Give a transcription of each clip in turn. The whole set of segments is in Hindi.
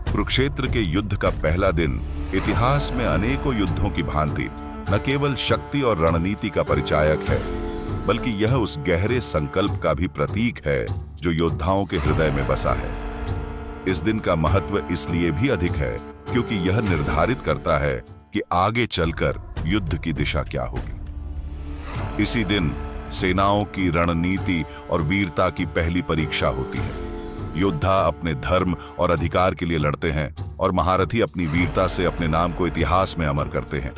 कुरुक्षेत्र के युद्ध का पहला दिन इतिहास में अनेकों युद्धों की भांति न केवल शक्ति और रणनीति का परिचायक है, बल्कि यह उस गहरे संकल्प का भी प्रतीक है जो योद्धाओं के हृदय में बसा है। इस दिन का महत्व इसलिए भी अधिक है क्योंकि यह निर्धारित करता है कि आगे चलकर युद्ध की दिशा क्या होगी। इसी दिन सेनाओं की रणनीति और वीरता की पहली परीक्षा होती है। योद्धा अपने धर्म और अधिकार के लिए लड़ते हैं और महारथी अपनी वीरता से अपने नाम को इतिहास में अमर करते हैं।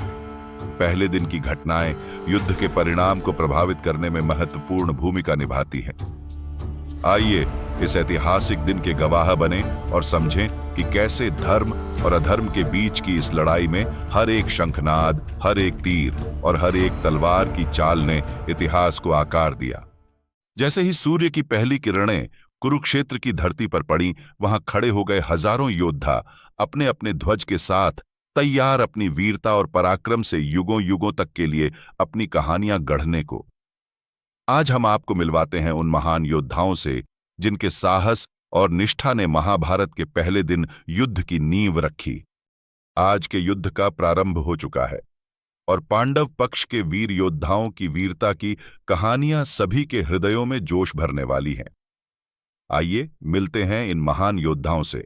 पहले दिन की घटनाएं युद्ध के परिणाम को प्रभावित करने में महत्वपूर्ण भूमिका निभाती हैं। आइए इस ऐतिहासिक दिन के गवाह बने और समझें कि कैसे धर्म और अधर्म के बीच की इस लड़ाई में हर एक शंखनाद, हर एक तीर और हर एक तलवार की चाल ने इतिहास को आकार दिया। जैसे ही सूर्य की पहली किरणें कुरुक्षेत्र की धरती पर पड़ी, वहां खड़े हो गए हजारों योद्धा अपने अपने ध्वज के साथ तैयार अपनी वीरता और पराक्रम से युगों युगों तक के लिए अपनी कहानियां गढ़ने को। आज हम आपको मिलवाते हैं उन महान योद्धाओं से जिनके साहस और निष्ठा ने महाभारत के पहले दिन युद्ध की नींव रखी। आज के युद्ध का प्रारंभ हो चुका है और पांडव पक्ष के वीर योद्धाओं की वीरता की कहानियां सभी के हृदयों में जोश भरने वाली हैं। आइए मिलते हैं इन महान योद्धाओं से।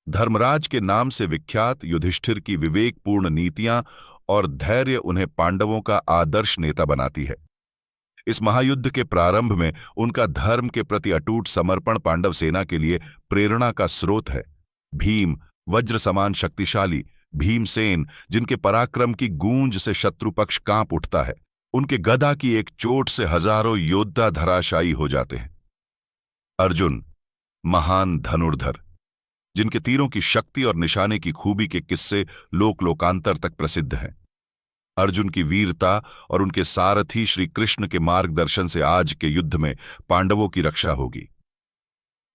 धर्मराज के नाम से विख्यात युधिष्ठिर की विवेकपूर्ण नीतियां और धैर्य उन्हें पांडवों का आदर्श नेता बनाती है। इस महायुद्ध के प्रारंभ में उनका धर्म के प्रति अटूट समर्पण पांडव सेना के लिए प्रेरणा का स्रोत है। भीम, वज्र समान शक्तिशाली भीमसेन, जिनके पराक्रम की गूंज से शत्रु पक्ष कांप उठता है। उनके गदा की एक चोट से हजारों योद्धा धराशायी हो जाते हैं। अर्जुन, महान धनुर्धर, जिनके तीरों की शक्ति और निशाने की खूबी के किस्से लोक लोकांतर तक प्रसिद्ध हैं। अर्जुन की वीरता और उनके सारथी श्री कृष्ण के मार्गदर्शन से आज के युद्ध में पांडवों की रक्षा होगी।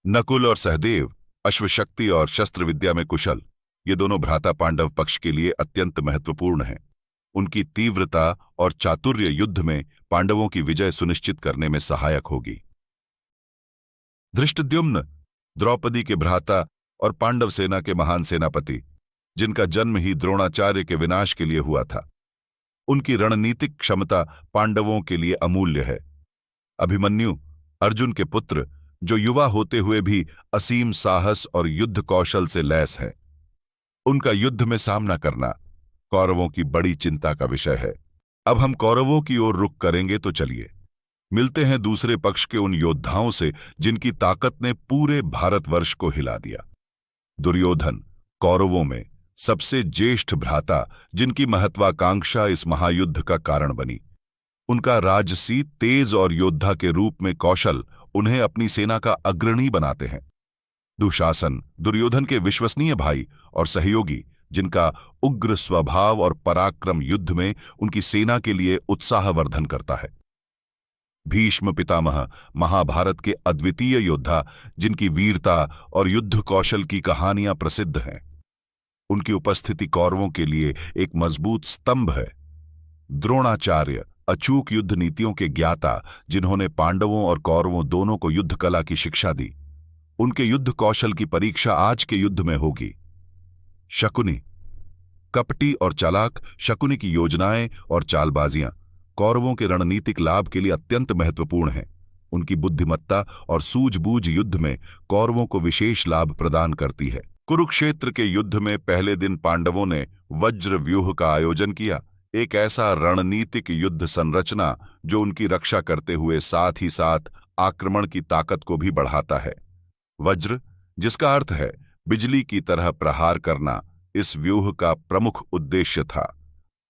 नकुल और सहदेव, अश्वशक्ति और शस्त्र विद्या में कुशल, ये दोनों भ्राता पांडव पक्ष के लिए अत्यंत महत्वपूर्ण हैं। उनकी तीव्रता और चातुर्य युद्ध में पांडवों की विजय सुनिश्चित करने में सहायक होगी। धृष्टद्युम्न, द्रौपदी के भ्राता और पांडव सेना के महान सेनापति, जिनका जन्म ही द्रोणाचार्य के विनाश के लिए हुआ था। उनकी रणनीतिक क्षमता पांडवों के लिए अमूल्य है। अभिमन्यु, अर्जुन के पुत्र, जो युवा होते हुए भी असीम साहस और युद्ध कौशल से लैस है। उनका युद्ध में सामना करना कौरवों की बड़ी चिंता का विषय है। अब हम कौरवों की ओर रुख करेंगे तो चलिए मिलते हैं दूसरे पक्ष के उन योद्धाओं से जिनकी ताकत ने पूरे भारतवर्ष को हिला दिया। दुर्योधन, कौरवों में सबसे ज्येष्ठ भ्राता, जिनकी महत्वाकांक्षा इस महायुद्ध का कारण बनी। उनका राजसी तेज और योद्धा के रूप में कौशल उन्हें अपनी सेना का अग्रणी बनाते हैं। दुशासन, दुर्योधन के विश्वसनीय भाई और सहयोगी, जिनका उग्र स्वभाव और पराक्रम युद्ध में उनकी सेना के लिए उत्साहवर्धन करता है। भीष्म पितामह, महाभारत के अद्वितीय योद्धा, जिनकी वीरता और युद्ध कौशल की कहानियां प्रसिद्ध हैं। उनकी उपस्थिति कौरवों के लिए एक मजबूत स्तंभ है। द्रोणाचार्य, अचूक युद्ध नीतियों के ज्ञाता, जिन्होंने पांडवों और कौरवों दोनों को युद्ध कला की शिक्षा दी। उनके युद्ध कौशल की परीक्षा आज के युद्ध में होगी। शकुनी, कपटी और चालाक, शकुनी की योजनाएं और चालबाजियां कौरवों के रणनीतिक लाभ के लिए अत्यंत महत्वपूर्ण हैं। उनकी बुद्धिमत्ता और सूझबूझ युद्ध में कौरवों को विशेष लाभ प्रदान करती है। कुरुक्षेत्र के युद्ध में पहले दिन पांडवों ने वज्र व्यूह का आयोजन किया, एक ऐसा रणनीतिक युद्ध संरचना जो उनकी रक्षा करते हुए साथ ही साथ आक्रमण की ताकत को भी बढ़ाता है। वज्र, जिसका अर्थ है बिजली की तरह प्रहार करना, इस व्यूह का प्रमुख उद्देश्य था।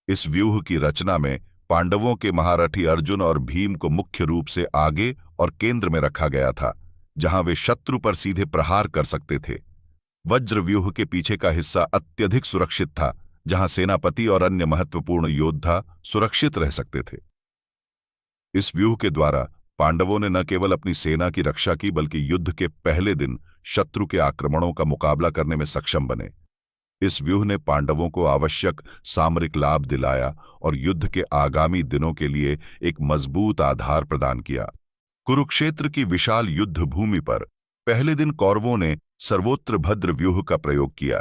इस व्यूह की रचना में पांडवों के महारथी अर्जुन और भीम को मुख्य रूप से आगे और केंद्र में रखा गया था, जहां वे शत्रु पर सीधे प्रहार कर सकते थे। वज्र व्यूह के पीछे का हिस्सा अत्यधिक सुरक्षित था, जहां सेनापति और अन्य महत्वपूर्ण योद्धा सुरक्षित रह सकते थे। इस व्यूह के द्वारा पांडवों ने न केवल अपनी सेना की रक्षा की, बल्कि युद्ध के पहले दिन शत्रु के आक्रमणों का मुकाबला करने में सक्षम बने। इस व्यूह ने पांडवों को आवश्यक सामरिक लाभ दिलाया और युद्ध के आगामी दिनों के लिए एक मजबूत आधार प्रदान किया। कुरुक्षेत्र की विशाल युद्ध भूमि पर पहले दिन कौरवों ने सर्वोत्र भद्र व्यूह का प्रयोग किया,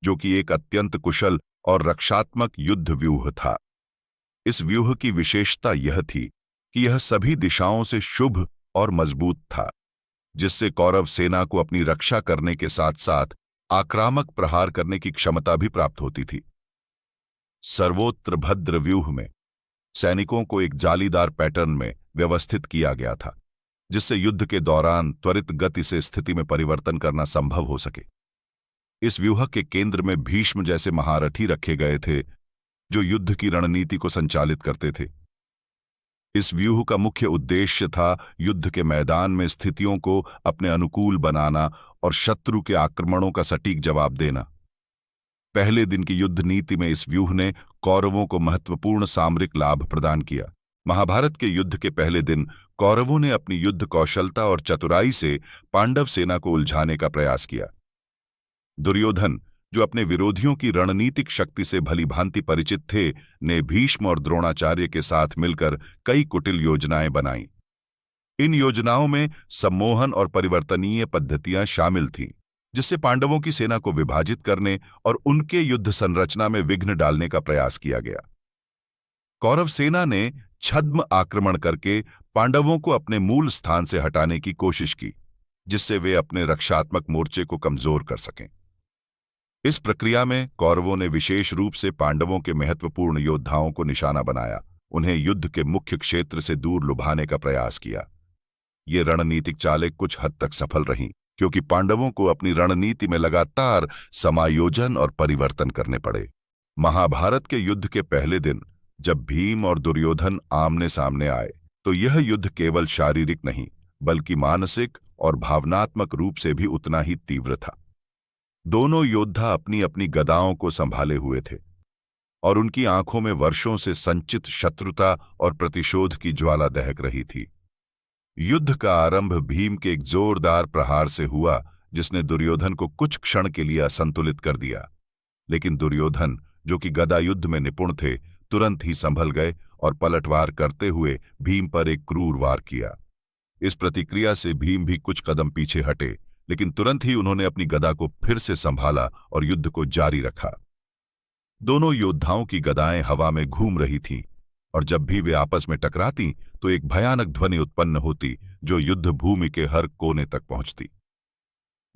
जो कि एक अत्यंत कुशल और रक्षात्मक युद्ध व्यूह था। इस व्यूह की विशेषता यह थी कि यह सभी दिशाओं से शुभ और मजबूत था, जिससे कौरव सेना को अपनी रक्षा करने के साथ साथ आक्रामक प्रहार करने की क्षमता भी प्राप्त होती थी। सर्वोत्र भद्र व्यूह में सैनिकों को एक जालीदार पैटर्न में व्यवस्थित किया गया था, जिससे युद्ध के दौरान त्वरित गति से स्थिति में परिवर्तन करना संभव हो सके। इस व्यूह के केंद्र में भीष्म जैसे महारथी रखे गए थे, जो युद्ध की रणनीति को संचालित करते थे। इस व्यूह का मुख्य उद्देश्य था युद्ध के मैदान में स्थितियों को अपने अनुकूल बनाना और शत्रु के आक्रमणों का सटीक जवाब देना। पहले दिन की युद्ध नीति में इस व्यूह ने कौरवों को महत्वपूर्ण सामरिक लाभ प्रदान किया। महाभारत के युद्ध के पहले दिन कौरवों ने अपनी युद्ध कौशलता और चतुराई से पांडव सेना को उलझाने का प्रयास किया। दुर्योधन, जो अपने विरोधियों की रणनीतिक शक्ति से भलीभांति परिचित थे, ने भीष्म और द्रोणाचार्य के साथ मिलकर कई कुटिल योजनाएं बनाईं। इन योजनाओं में सम्मोहन और परिवर्तनीय पद्धतियां शामिल थीं, जिससे पांडवों की सेना को विभाजित करने और उनके युद्ध संरचना में विघ्न डालने का प्रयास किया गया। कौरव सेना ने छद्म आक्रमण करके पांडवों को अपने मूल स्थान से हटाने की कोशिश की, जिससे वे अपने रक्षात्मक मोर्चे को कमजोर कर सकें। इस प्रक्रिया में कौरवों ने विशेष रूप से पांडवों के महत्वपूर्ण योद्धाओं को निशाना बनाया, उन्हें युद्ध के मुख्य क्षेत्र से दूर लुभाने का प्रयास किया। ये रणनीतिक चालें कुछ हद तक सफल रहीं, क्योंकि पांडवों को अपनी रणनीति में लगातार समायोजन और परिवर्तन करने पड़े। महाभारत के युद्ध के पहले दिन जब भीम और दुर्योधन आमने सामने आए, तो यह युद्ध केवल शारीरिक नहीं, बल्कि मानसिक और भावनात्मक रूप से भी उतना ही तीव्र था। दोनों योद्धा अपनी अपनी गदाओं को संभाले हुए थे और उनकी आंखों में वर्षों से संचित शत्रुता और प्रतिशोध की ज्वाला दहक रही थी। युद्ध का आरंभ भीम के एक जोरदार प्रहार से हुआ, जिसने दुर्योधन को कुछ क्षण के लिए असंतुलित कर दिया। लेकिन दुर्योधन, जो कि गदा युद्ध में निपुण थे, तुरंत ही संभल गए और पलटवार करते हुए भीम पर एक क्रूर वार किया। इस प्रतिक्रिया से भीम भी कुछ कदम पीछे हटे, लेकिन तुरंत ही उन्होंने अपनी गदा को फिर से संभाला और युद्ध को जारी रखा। दोनों योद्धाओं की गदाएं हवा में घूम रही थीं, और जब भी वे आपस में टकराती तो एक भयानक ध्वनि उत्पन्न होती, जो युद्ध भूमि के हर कोने तक पहुंचती।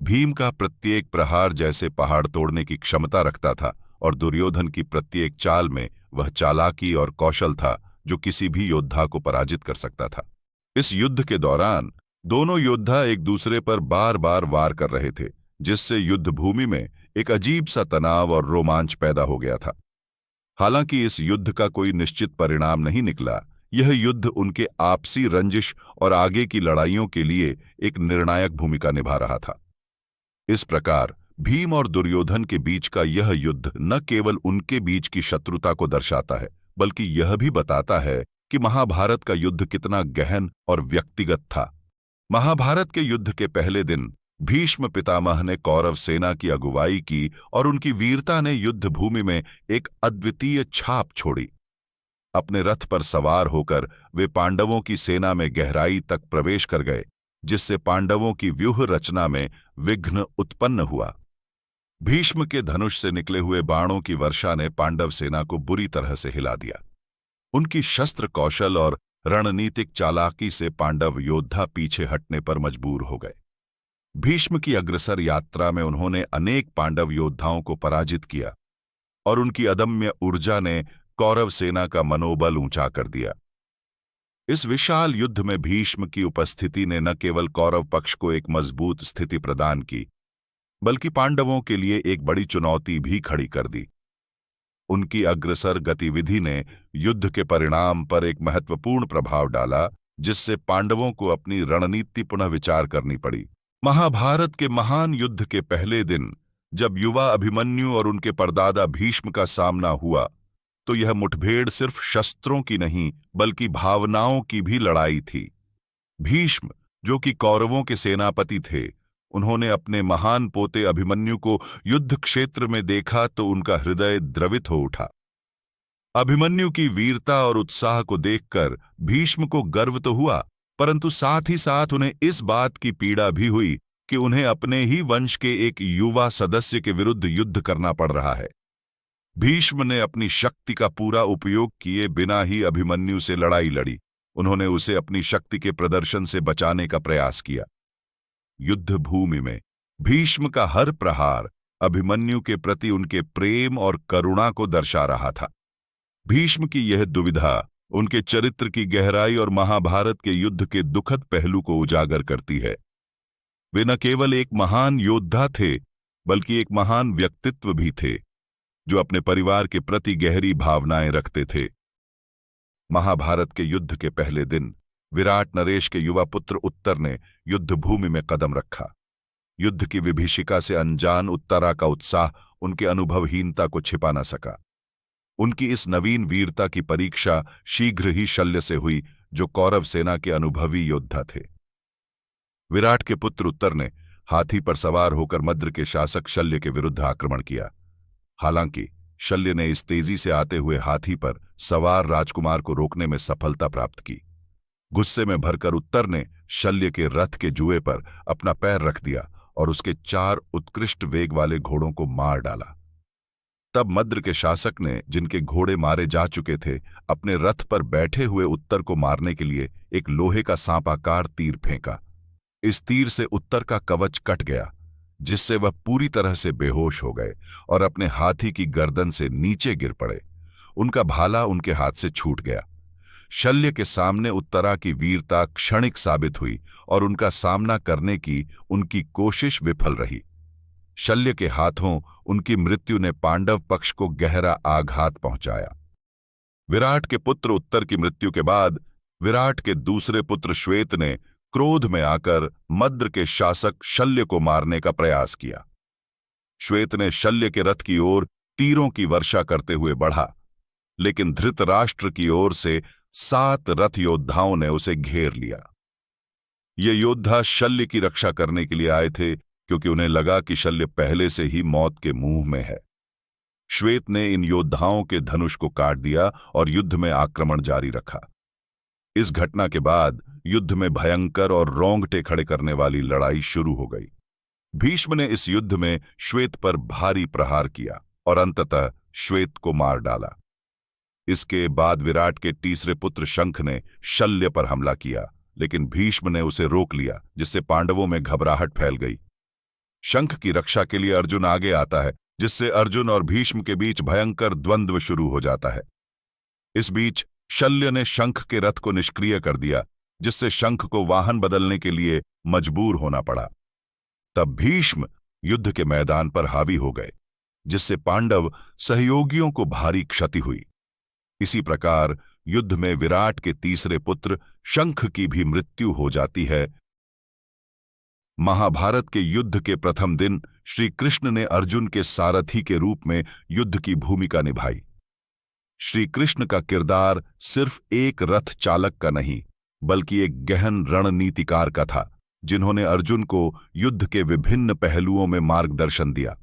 भीम का प्रत्येक प्रहार जैसे पहाड़ तोड़ने की क्षमता रखता था, और दुर्योधन की प्रत्येक चाल में वह चालाकी और कौशल था जो किसी भी योद्धा को पराजित कर सकता था। इस युद्ध के दौरान दोनों योद्धा एक दूसरे पर बार बार वार कर रहे थे, जिससे युद्ध भूमि में एक अजीब सा तनाव और रोमांच पैदा हो गया था। हालांकि इस युद्ध का कोई निश्चित परिणाम नहीं निकला, यह युद्ध उनके आपसी रंजिश और आगे की लड़ाइयों के लिए एक निर्णायक भूमिका निभा रहा था। इस प्रकार भीम और दुर्योधन के बीच का यह युद्ध न केवल उनके बीच की शत्रुता को दर्शाता है, बल्कि यह भी बताता है कि महाभारत का युद्ध कितना गहन और व्यक्तिगत था। महाभारत के युद्ध के पहले दिन भीष्म पितामह ने कौरव सेना की अगुवाई की और उनकी वीरता ने युद्ध भूमि में एक अद्वितीय छाप छोड़ी। अपने रथ पर सवार होकर वे पांडवों की सेना में गहराई तक प्रवेश कर गए, जिससे पांडवों की व्यूह रचना में विघ्न उत्पन्न हुआ। भीष्म के धनुष से निकले हुए बाणों की वर्षा ने पांडव सेना को बुरी तरह से हिला दिया। उनकी शस्त्र कौशल और रणनीतिक चालाकी से पांडव योद्धा पीछे हटने पर मजबूर हो गए। भीष्म की अग्रसर यात्रा में उन्होंने अनेक पांडव योद्धाओं को पराजित किया, और उनकी अदम्य ऊर्जा ने कौरव सेना का मनोबल ऊंचा कर दिया। इस विशाल युद्ध में भीष्म की उपस्थिति ने न केवल कौरव पक्ष को एक मजबूत स्थिति प्रदान की, बल्कि पांडवों के लिए एक बड़ी चुनौती भी खड़ी कर दी। उनकी अग्रसर गतिविधि ने युद्ध के परिणाम पर एक महत्वपूर्ण प्रभाव डाला, जिससे पांडवों को अपनी रणनीति पुनः विचार करनी पड़ी। महाभारत के महान युद्ध के पहले दिन जब युवा अभिमन्यु और उनके परदादा भीष्म का सामना हुआ, तो यह मुठभेड़ सिर्फ शस्त्रों की नहीं, बल्कि भावनाओं की भी लड़ाई थी। भीष्म, जो कि कौरवों के सेनापति थे, उन्होंने अपने महान पोते अभिमन्यु को युद्ध क्षेत्र में देखा तो उनका हृदय द्रवित हो उठा। अभिमन्यु की वीरता और उत्साह को देखकर भीष्म को गर्व तो हुआ, परंतु साथ ही साथ उन्हें इस बात की पीड़ा भी हुई कि उन्हें अपने ही वंश के एक युवा सदस्य के विरुद्ध युद्ध करना पड़ रहा है। भीष्म ने अपनी शक्ति का पूरा उपयोग किए बिना ही अभिमन्यु से लड़ाई लड़ी। उन्होंने उसे अपनी शक्ति के प्रदर्शन से बचाने का प्रयास किया। युद्ध भूमि में भीष्म का हर प्रहार अभिमन्यु के प्रति उनके प्रेम और करुणा को दर्शा रहा था। भीष्म की यह दुविधा उनके चरित्र की गहराई और महाभारत के युद्ध के दुखद पहलू को उजागर करती है। वे न केवल एक महान योद्धा थे, बल्कि एक महान व्यक्तित्व भी थे, जो अपने परिवार के प्रति गहरी भावनाएं रखते थे। महाभारत के युद्ध के पहले दिन विराट नरेश के युवा पुत्र उत्तर ने युद्ध भूमि में कदम रखा। युद्ध की विभीषिका से अनजान उत्तरा का उत्साह उनके अनुभवहीनता को छिपा न सका। उनकी इस नवीन वीरता की परीक्षा शीघ्र ही शल्य से हुई, जो कौरव सेना के अनुभवी योद्धा थे। विराट के पुत्र उत्तर ने हाथी पर सवार होकर मद्र के शासक शल्य के विरुद्ध आक्रमण किया। हालांकि शल्य ने इस तेजी से आते हुए हाथी पर सवार राजकुमार को रोकने में सफलता प्राप्त की। गुस्से में भरकर उत्तर ने शल्य के रथ के जुए पर अपना पैर रख दिया और उसके 4 उत्कृष्ट वेग वाले घोड़ों को मार डाला। तब मद्र के शासक ने, जिनके घोड़े मारे जा चुके थे, अपने रथ पर बैठे हुए उत्तर को मारने के लिए एक लोहे का सांपाकार तीर फेंका। इस तीर से उत्तर का कवच कट गया, जिससे वह पूरी तरह से बेहोश हो गए और अपने हाथी की गर्दन से नीचे गिर पड़े। उनका भाला उनके हाथ से छूट गया। शल्य के सामने उत्तरा की वीरता क्षणिक साबित हुई और उनका सामना करने की उनकी कोशिश विफल रही। शल्य के हाथों उनकी मृत्यु ने पांडव पक्ष को गहरा आघात पहुंचाया। विराट के पुत्र उत्तर की मृत्यु के बाद विराट के दूसरे पुत्र श्वेत ने क्रोध में आकर मद्र के शासक शल्य को मारने का प्रयास किया। श्वेत ने शल्य के रथ की ओर तीरों की वर्षा करते हुए बढ़ा, लेकिन धृतराष्ट्र की ओर से 7 रथ योद्धाओं ने उसे घेर लिया। ये योद्धा शल्य की रक्षा करने के लिए आए थे, क्योंकि उन्हें लगा कि शल्य पहले से ही मौत के मुंह में है। श्वेत ने इन योद्धाओं के धनुष को काट दिया और युद्ध में आक्रमण जारी रखा। इस घटना के बाद युद्ध में भयंकर और रोंगटे खड़े करने वाली लड़ाई शुरू हो गई। भीष्म ने इस युद्ध में श्वेत पर भारी प्रहार किया और अंततः श्वेत को मार डाला। इसके बाद विराट के तीसरे पुत्र शंख ने शल्य पर हमला किया, लेकिन भीष्म ने उसे रोक लिया, जिससे पांडवों में घबराहट फैल गई। शंख की रक्षा के लिए अर्जुन आगे आता है, जिससे अर्जुन और भीष्म के बीच भयंकर द्वंद्व शुरू हो जाता है। इस बीच शल्य ने शंख के रथ को निष्क्रिय कर दिया, जिससे शंख को वाहन बदलने के लिए मजबूर होना पड़ा। तब भीष्म युद्ध के मैदान पर हावी हो गए, जिससे पांडव सहयोगियों को भारी क्षति हुई। इसी प्रकार युद्ध में विराट के तीसरे पुत्र शंख की भी मृत्यु हो जाती है। महाभारत के युद्ध के प्रथम दिन श्री कृष्ण ने अर्जुन के सारथी के रूप में युद्ध की भूमिका निभाई। श्री कृष्ण का किरदार सिर्फ एक रथ चालक का नहीं, बल्कि एक गहन रणनीतिकार का था, जिन्होंने अर्जुन को युद्ध के विभिन्न पहलुओं में मार्गदर्शन दिया।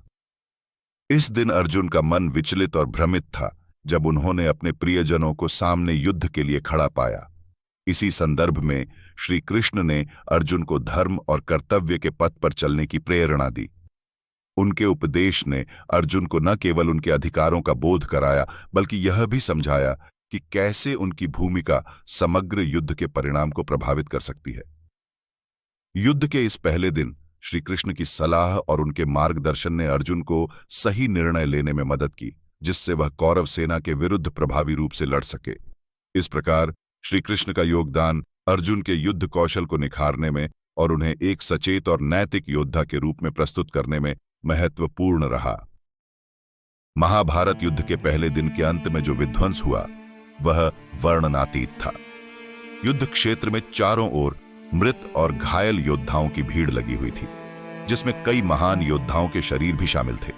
इस दिन अर्जुन का मन विचलित और भ्रमित था, जब उन्होंने अपने प्रियजनों को सामने युद्ध के लिए खड़ा पाया। इसी संदर्भ में श्री कृष्ण ने अर्जुन को धर्म और कर्तव्य के पथ पर चलने की प्रेरणा दी। उनके उपदेश ने अर्जुन को न केवल उनके अधिकारों का बोध कराया, बल्कि यह भी समझाया कि कैसे उनकी भूमिका समग्र युद्ध के परिणाम को प्रभावित कर सकती है। युद्ध के इस पहले दिन श्री कृष्ण की सलाह और उनके मार्गदर्शन ने अर्जुन को सही निर्णय लेने में मदद की, जिससे वह कौरव सेना के विरुद्ध प्रभावी रूप से लड़ सके। इस प्रकार श्री कृष्ण का योगदान अर्जुन के युद्ध कौशल को निखारने में और उन्हें एक सचेत और नैतिक योद्धा के रूप में प्रस्तुत करने में महत्वपूर्ण रहा। महाभारत युद्ध के पहले दिन के अंत में जो विध्वंस हुआ, वह वर्णनातीत था। युद्ध क्षेत्र में चारों ओर मृत और घायल योद्धाओं की भीड़ लगी हुई थी, जिसमें कई महान योद्धाओं के शरीर भी शामिल थे।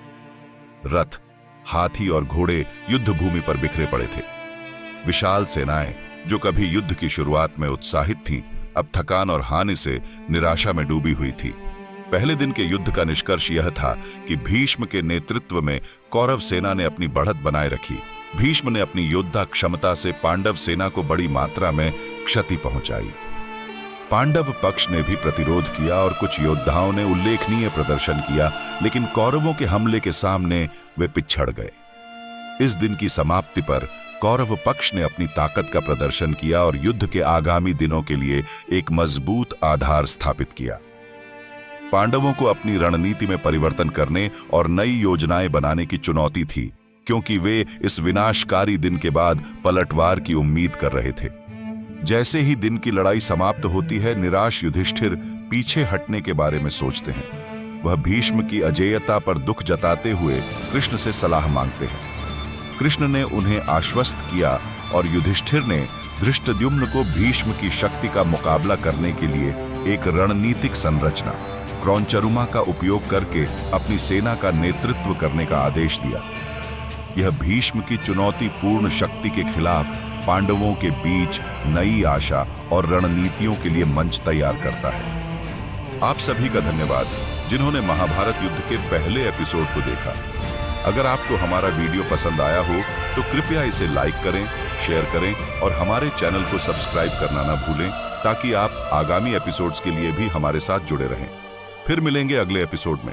रथ, हाथी और घोड़े युद्ध भूमि पर बिखरे पड़े थे। विशाल सेनाएं, जो कभी युद्ध की शुरुआत में उत्साहित थीं, अब थकान और हानि से निराशा में डूबी हुई थी। पहले दिन के युद्ध का निष्कर्ष यह था कि भीष्म के नेतृत्व में कौरव सेना ने अपनी बढ़त बनाए रखी। भीष्म ने अपनी योद्धा क्षमता से पांडव सेना को बड़ी मात्रा में क्षति पहुंचाई। पांडव पक्ष ने भी प्रतिरोध किया और कुछ योद्धाओं ने उल्लेखनीय प्रदर्शन किया, लेकिन कौरवों के हमले के सामने वे पिछड़ गए। इस दिन की समाप्ति पर कौरव पक्ष ने अपनी ताकत का प्रदर्शन किया और युद्ध के आगामी दिनों के लिए एक मजबूत आधार स्थापित किया। पांडवों को अपनी रणनीति में परिवर्तन करने और नई योजनाएं बनाने की चुनौती थी, क्योंकि वे इस विनाशकारी दिन के बाद पलटवार की उम्मीद कर रहे थे। जैसे ही दिन की लड़ाई समाप्त होती है, निराश युधिष्ठिर पीछे हटने के बारे में सोचते हैं। वह भीष्म की अजेयता पर दुख जताते हुए कृष्ण से सलाह मांगते हैं। कृष्ण ने उन्हें आश्वस्त किया और युधिष्ठिर ने धृष्टद्युम्न को भीष्म की शक्ति का मुकाबला करने के लिए एक रणनीतिक संरचना क्रौंचरुमा का उपयोग करके अपनी सेना का नेतृत्व करने का आदेश दिया। यह भीष्म की चुनौतीपूर्ण शक्ति के खिलाफ पांडवों के बीच नई आशा और रणनीतियों के लिए मंच तैयार करता है। आप सभी का धन्यवाद जिन्होंने महाभारत युद्ध के पहले एपिसोड को देखा। अगर आपको हमारा वीडियो पसंद आया हो तो कृपया इसे लाइक करें, शेयर करें और हमारे चैनल को सब्सक्राइब करना ना भूलें, ताकि आप आगामी एपिसोड्स के लिए भी हमारे साथ जुड़े रहें। फिर मिलेंगे अगले एपिसोड में।